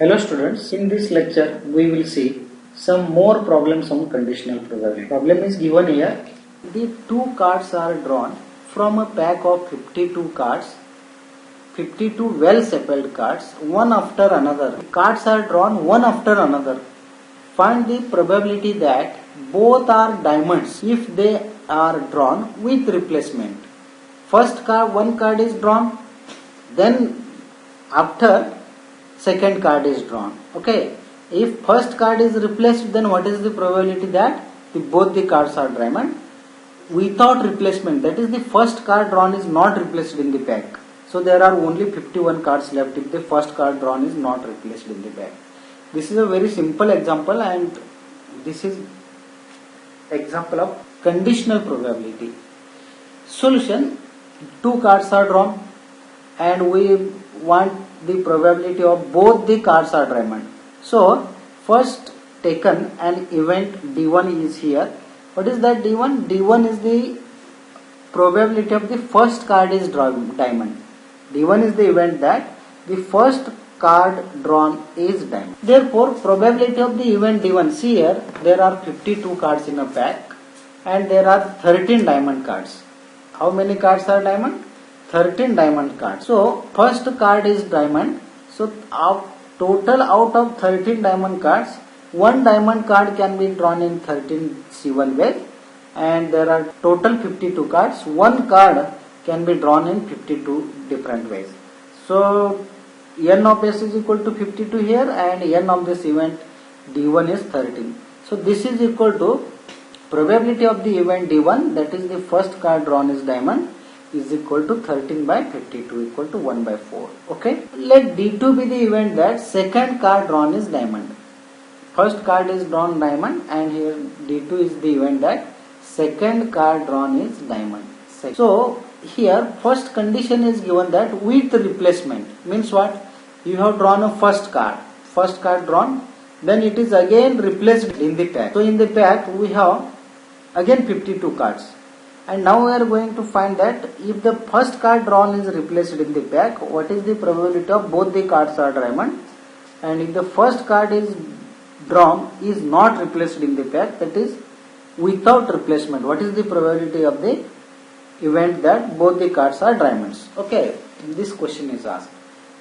Hello students, in this lecture we will see some more problems on conditional probability. Problem is given here. The two cards are drawn from a pack of 52 cards, 52 well separated cards, one after another. Cards are drawn one after another. Find the probability that both are diamonds if they are drawn with replacement. First card, one card is drawn, then after second card is drawn. Okay, if first card is replaced, then what is the probability that both the cards are diamond without replacement? That is, the first card drawn is not replaced in the pack. So there are only 51 cards left if the first card drawn is not replaced in the pack. This is a very simple example, and this is example of conditional probability. Solution: two cards are drawn and we want the probability of both the cards are diamond. So first taken an event D1 is here. What is that D1? D1 is the probability of the first card is diamond. D1 is the event that the first card drawn is diamond. Therefore, probability of the event D1, see here, there are 52 cards in a pack and there are 13 diamond cards. How many cards are diamond? 13 diamond cards. So first card is diamond. So total out of 13 diamond cards, one diamond card can be drawn in 13 C1 ways, and there are total 52 cards. One card can be drawn in 52 different ways. So n of s is equal to 52 here, and n of this event D1 is 13. So this is equal to probability of the event D1, that is the first card drawn is diamond, is equal to 13 by 52 equal to 1 by 4. Okay. Let D2 be the event that second card drawn is diamond. First card is drawn diamond, and here D2 is the event that second card drawn is diamond. So here first condition is given that with replacement means what? You have drawn a first card drawn, then it is again replaced in the pack. So in the pack we have again 52 cards. And now we are going to find that if the first card drawn is replaced in the pack, what is the probability of both the cards are diamond? And if the first card is drawn is not replaced in the pack, that is without replacement, what is the probability of the event that both the cards are diamonds? Okay, this question is asked.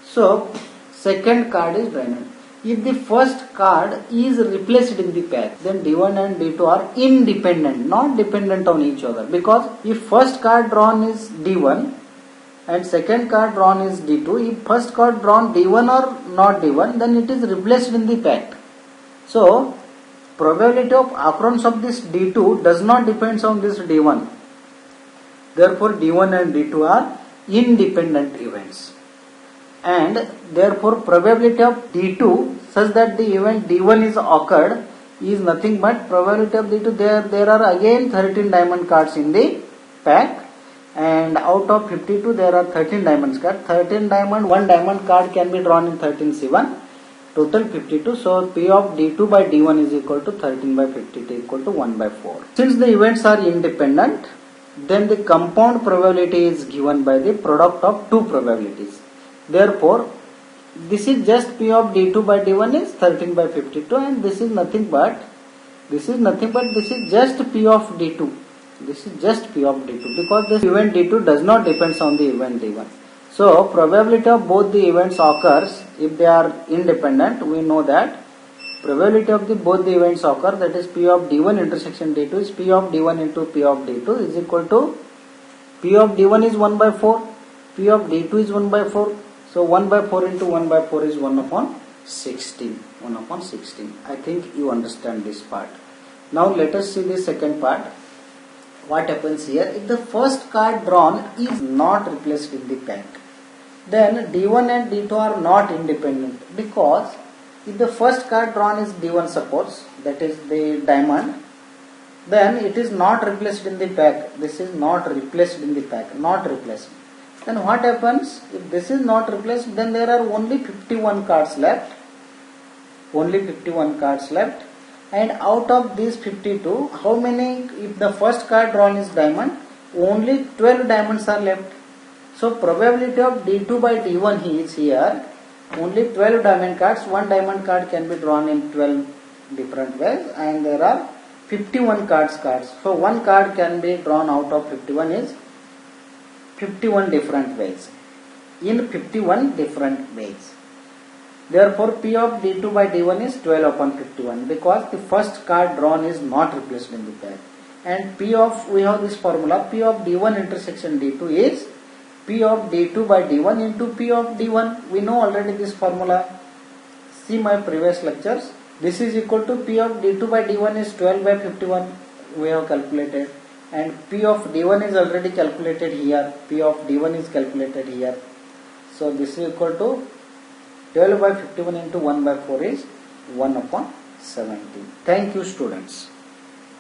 So second card is diamond. If the first card is replaced in the pack, then D1 and D2 are independent, not dependent on each other. Because if first card drawn is D1 and second card drawn is D2, if first card drawn D1 or not D1, then it is replaced in the pack. So probability of occurrence of this D2 does not depend on this D1. Therefore D1 and D2 are independent events. And therefore probability of D2 such that the event D1 is occurred is nothing but probability of D2. There are again 13 diamond cards in the pack, and out of 52 there are 13 diamond cards. 13 diamond, one diamond card can be drawn in 13 C1, total 52. So P of D2 by D1 is equal to 13 by 52 equal to 1 by 4. Since the events are independent, then the compound probability is given by the product of two probabilities. Therefore, this is just P of D2 by D1 is 13 by 52, and this is nothing but this is just P of D2. This is just P of D2 because this event D2 does not depend on the event D1. So probability of both the events occurs if they are independent. We know that probability of both the events occur, that is P of D1 intersection D2 is P of D1 into P of D2 is equal to P of D1 is 1 by 4, P of D2 is 1 by 4. So 1 by 4 into 1 by 4 is 1 upon 16. 1 upon 16. I think you understand this part. Now let us see the second part. What happens here? If the first card drawn is not replaced in the pack, then D1 and D2 are not independent, because if the first card drawn is D1, suppose, that is the diamond, then it is not replaced in the pack. This is not replaced in the pack, not replaced. Then what happens? If this is not replaced, then there are only 51 cards left. Only 51 cards left. And out of these 52, how many, if the first card drawn is diamond, only 12 diamonds are left. So probability of D2 by D1 is here only 12 diamond cards. One diamond card can be drawn in 12 different ways, and there are 51 cards. So one card can be drawn out of 51 is 51 different ways. In 51 different ways. Therefore, P of D2 by D1 is 12 upon 51 because the first card drawn is not replaced in the pack. And P of, we have this formula, P of D1 intersection D2 is P of D2 by D1 into P of D1. We know already this formula. See my previous lectures. This is equal to P of D2 by D1 is 12 by 51. We have calculated. And P of D1 is already calculated here. P of D1 is calculated here. So this is equal to 12 by 51 into 1 by 4 is 1 upon 17. Thank you, students.